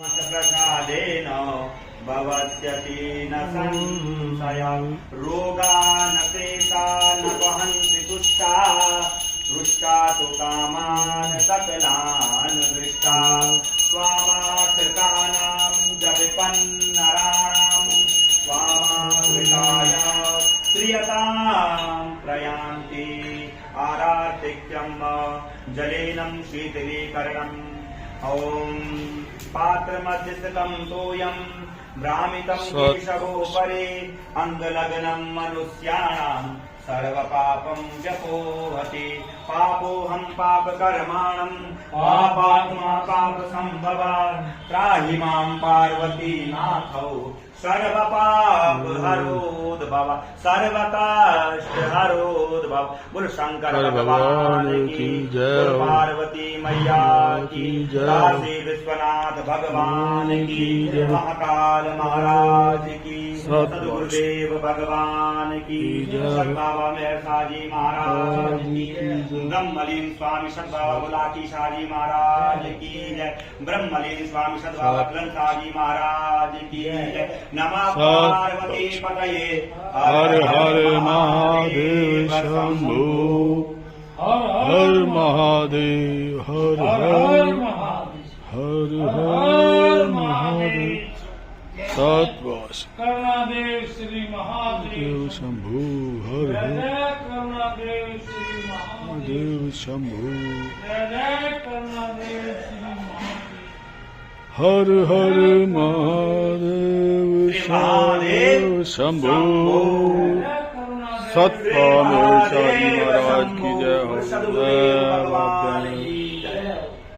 प्रसादेन भवत्यपि न संशयः रोगान् प्रेतान् वहन्ति तुष्टा दृष्टा तु कामान् सकलान् दृष्टा स्वामाश्रितानां जपिपन्नराणां स्वामाश्रिताय क्रियतां प्रयान्ति आरातिक्यं जलेनं शीतलीकरणम् ॐ पात्रमध्यस्थं तोयं भ्रामितं केशवोपरि अङ्गलग्नं मनुष्याणां सर्वपापं व्यपोहति पापोऽहं पापकर्माणं पापात्मा पापसम्भवा त्राहि मां पार्वती नाथौ सर्वपापहरोद्भव सर्वकाष्टहरोद्भव बोल शंकर भगवान की जय पार्वती मैया की जय काशी विश्वनाथ भगवान की जय महाकाल महाराज की सद्गुरुदेव भगवान की जय बाबा मेहसा जी महाराज की ब्रह्मलीन स्वामी सद्बाबा बुलाकी शाही महाराज की जय ब्रह्मलीन स्वामी सद्बाबा ग्रंथा जी महाराज की जय नमः पार्वती पतये हर हर महादेव शंभो हर महादेव हर हर हर हर महादेव सतवास करुणादेव श्री महादेव शंभो हर हर करुणादेव श्री महादेव शंभो करुणादेव श्री महादेव हर हर महादेव शंभो सतपाल शाही महाराज की जय हो जय